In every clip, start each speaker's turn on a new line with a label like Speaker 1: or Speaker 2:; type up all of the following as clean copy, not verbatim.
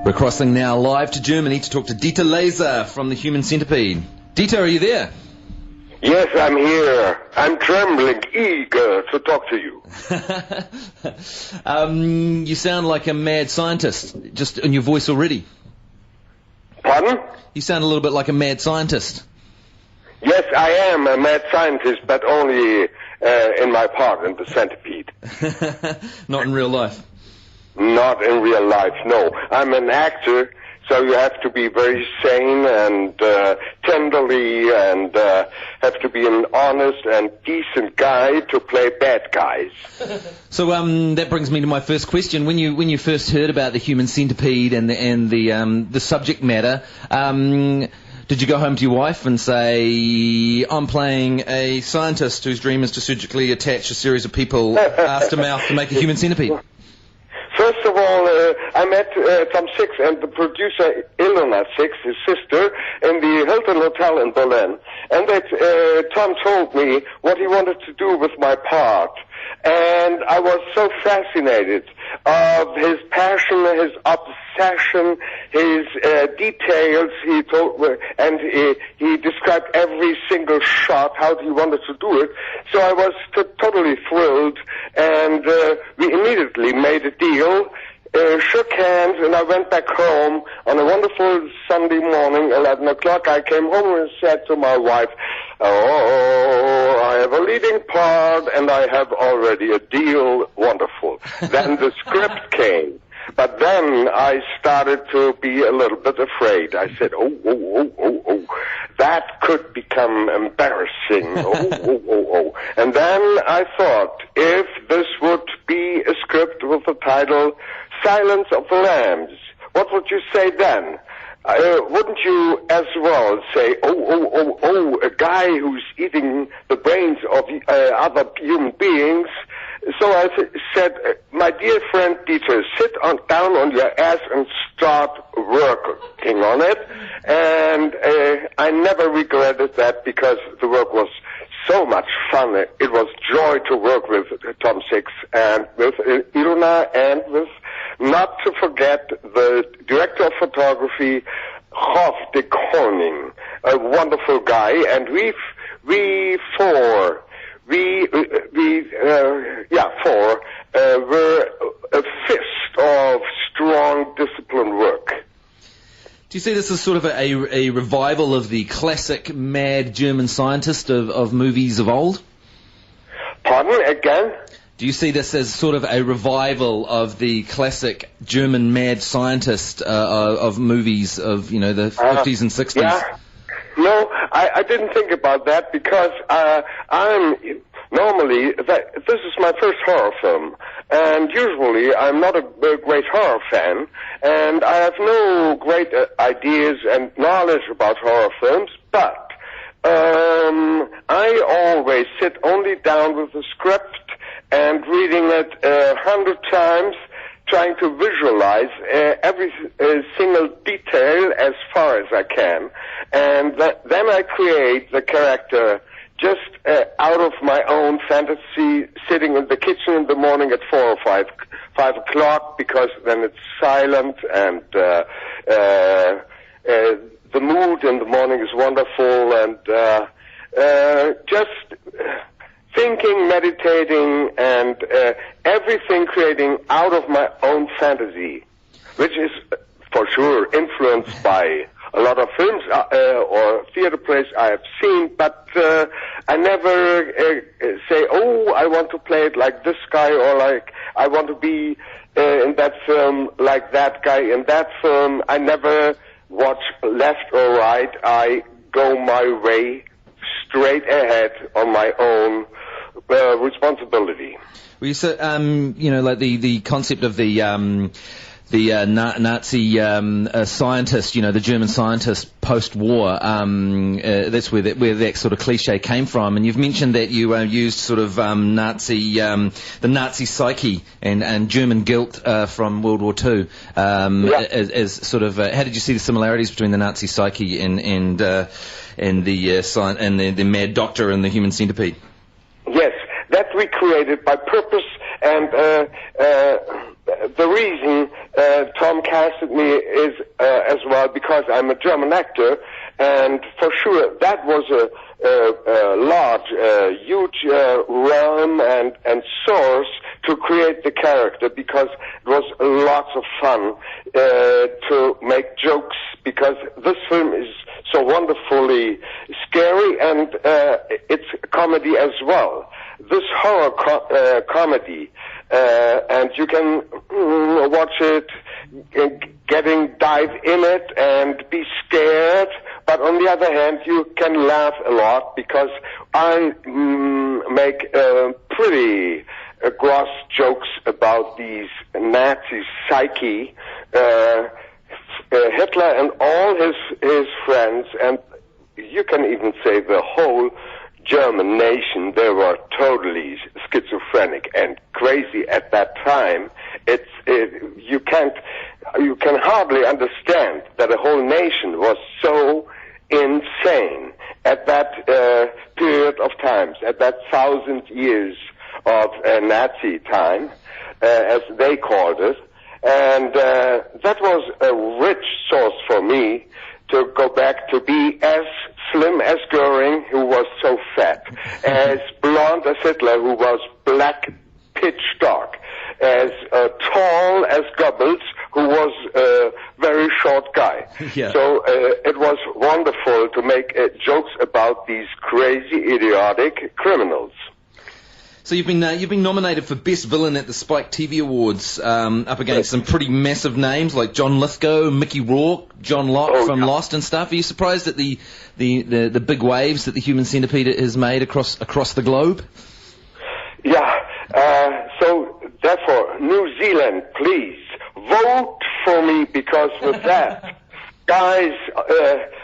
Speaker 1: We're crossing now live to Germany to talk to Dieter Laser from the Human Centipede. Dieter, are you there?
Speaker 2: Yes, I'm here. I'm trembling, eager to talk to you.
Speaker 1: You sound like a mad scientist, just in your voice already.
Speaker 2: Pardon?
Speaker 1: You sound a little bit like a mad scientist.
Speaker 2: Yes, I am a mad scientist, but only in my part, in the Centipede.
Speaker 1: Not in real life.
Speaker 2: Not in real life, no. I'm an actor, so you have to be very sane and tenderly and have to be an honest and decent guy to play bad guys.
Speaker 1: So that brings me to my first question. When you first heard about the Human Centipede and the subject matter, did you go home to your wife and say, I'm playing a scientist whose dream is to surgically attach a series of people ass to mouth to make a human centipede?
Speaker 2: First of all, I met Tom Six and the producer Ilona Six, his sister, in the Hilton Hotel in Berlin. And that Tom told me what he wanted to do with my part. And I was so fascinated of his passion, his obsession, his details. He told me, and he described every single shot, how he wanted to do it. So I was totally thrilled, and we immediately made a deal. Shook hands, and I went back home on a wonderful Sunday morning, 11 o'clock. I came home and said to my wife, oh, I have a leading part, and I have already a deal. Wonderful. Then the script came. But then I started to be a little bit afraid. I said, oh, that could become embarrassing. Oh. And then I thought, if this would be a script with the title Silence of the Lambs, what would you say then? Wouldn't you as well say, oh, a guy who's eating the brains of other human beings? So I said, my dear friend Dieter, sit down on your ass and start working on it. And I never regretted that because the work was so much fun. It was joy to work with Tom Six and with Ilona and with, not to forget, the director of photography, Hoff de Koning, a wonderful guy. And we four were a fist of strong, disciplined work.
Speaker 1: Do you see this as sort of a revival of the classic mad German scientist of movies of old?
Speaker 2: Pardon, again?
Speaker 1: Do you see this as sort of a revival of the classic German mad scientist of movies of, the 50s and 60s?
Speaker 2: Yeah. No, I didn't think about that because this is my first horror film, and usually I'm not a great horror fan, and I have no great ideas and knowledge about horror films, but I always sit only down with the script and reading it 100 times, trying to visualize every single detail as far as I can, and then I create the character just out of my own fantasy, sitting in the kitchen in the morning at 4 or 5 o'clock, because then it's silent and the mood in the morning is wonderful, and just thinking, meditating, and everything creating out of my own fantasy, which is for sure influenced by a lot of films or theater plays I have seen, but I never say, oh, I want to play it like this guy, or like I want to be in that film like that guy in that film. I never watch left or right. I go my way straight ahead on my own responsibility.
Speaker 1: Well, you said, like the concept of the Nazi scientist, the German scientist post-war. That's where that sort of cliche came from. And you've mentioned that you used sort of the Nazi psyche and German guilt from World War II as sort of. How did you see the similarities between the Nazi psyche and the Mad Doctor and the Human Centipede?
Speaker 2: Yes, that we created by purpose, and the reason Tom casted me is as well because I'm a German actor, and for sure that was a large, huge realm and source to create the character, because it was lots of fun to make jokes, because this film is so wonderfully scary, and it's comedy as well. This horror comedy, and you can watch it, dive in it and be scared, but on the other hand you can laugh a lot, because I make pretty gross jokes about these Nazi psyche, Hitler and all his friends, and you can even say the whole German nation. They were totally schizophrenic and crazy at that time. You can hardly understand that a whole nation was so insane at that period of times, at that 1,000 years of Nazi time, as they called it. And that was a rich source for me to go back to be as slim as Goering, who was so fat, as blonde as Hitler, who was black, pitch dark, as tall as Goebbels, who was a very short guy.
Speaker 1: Yeah.
Speaker 2: So it was wonderful to make jokes about these crazy, idiotic criminals.
Speaker 1: So you've been nominated for Best Villain at the Spike TV Awards, up against some pretty massive names like John Lithgow, Mickey Rourke, John Locke from Lost and stuff. Are you surprised at the big waves that the Human Centipede has made across the globe?
Speaker 2: Yeah. So therefore, New Zealand, please vote for me, because with that, guys,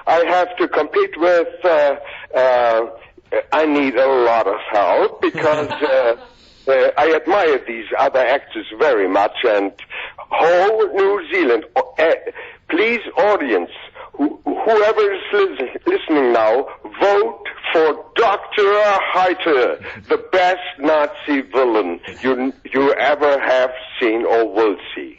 Speaker 2: I have to compete with. I need a lot of help, because I admire these other actors very much, and whole New Zealand, please, audience, whoever is listening now, vote for Dr.Heiter, the best Nazi villain you ever have seen or will see.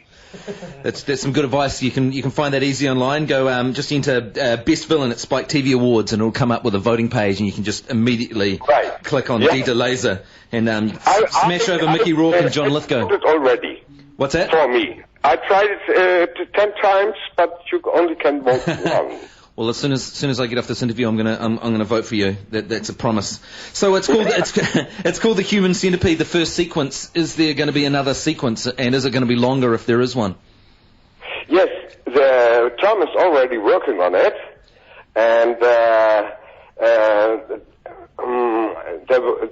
Speaker 1: That's some good advice. You can find that easy online. Go just enter Best Villain at Spike TV Awards, and it'll come up with a voting page, and you can just immediately click on Dieter Laser and smash over Mickey Rourke and John Lithgow.
Speaker 2: It already.
Speaker 1: What's that?
Speaker 2: For me, I tried it 10 times, but you only can vote one.
Speaker 1: Well, as soon as I get off this interview, I'm gonna vote for you. That's a promise. So it's called it's called the Human Centipede, the first sequence. Is there going to be another sequence, and is it going to be longer if there is one?
Speaker 2: Yes, Tom is already working on it, and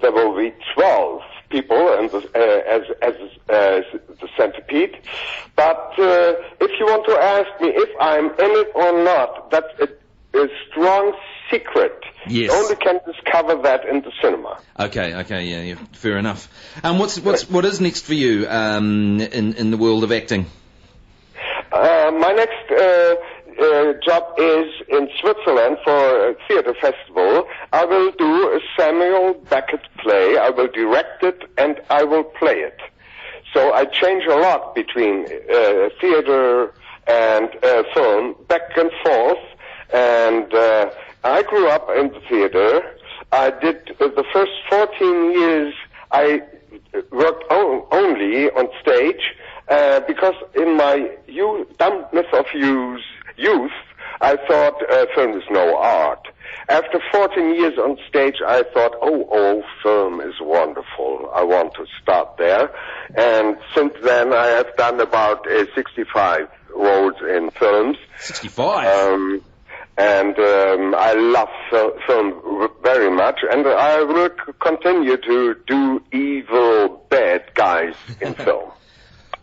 Speaker 2: there will be 12 people and as the centipede. But if you want to ask me if I'm in it or not, that's a strong secret.
Speaker 1: Yes.
Speaker 2: You only can discover that in the cinema.
Speaker 1: Okay, yeah, fair enough. What is next for you in the world of acting?
Speaker 2: My next job is in Switzerland for a theater festival. I will do a Samuel Beckett play. I will direct it and I will play it. So I change a lot between theater and film, back and forth. And I grew up in the theater. I did the first 14 years. I worked only on stage because in my dumbness of youth, I thought film is no art. After 14 years on stage, I thought, film is wonderful. I want to start there. And since then, I have done about 65 roles in films.
Speaker 1: 65?
Speaker 2: And I love film very much, and I will continue to do evil, bad guys in film.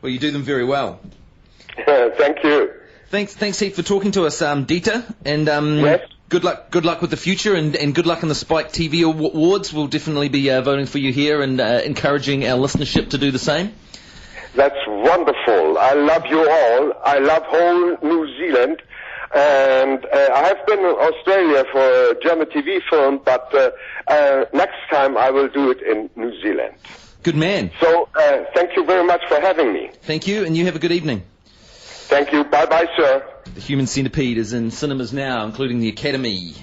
Speaker 1: Well, you do them very well.
Speaker 2: Thank you.
Speaker 1: Thanks, Heath, for talking to us, Dieter, and
Speaker 2: yes.
Speaker 1: Good luck with the future, and good luck in the Spike TV Awards. We'll definitely be voting for you here and encouraging our listenership to do the same.
Speaker 2: That's wonderful. I love you all. I love whole New Zealand. And I have been in Australia for a German TV film, but next time I will do it in New Zealand.
Speaker 1: Good man.
Speaker 2: So, thank you very much for having me.
Speaker 1: Thank you, and you have a good evening.
Speaker 2: Thank you. Bye-bye, sir.
Speaker 1: The Human Centipede is in cinemas now, including the Academy.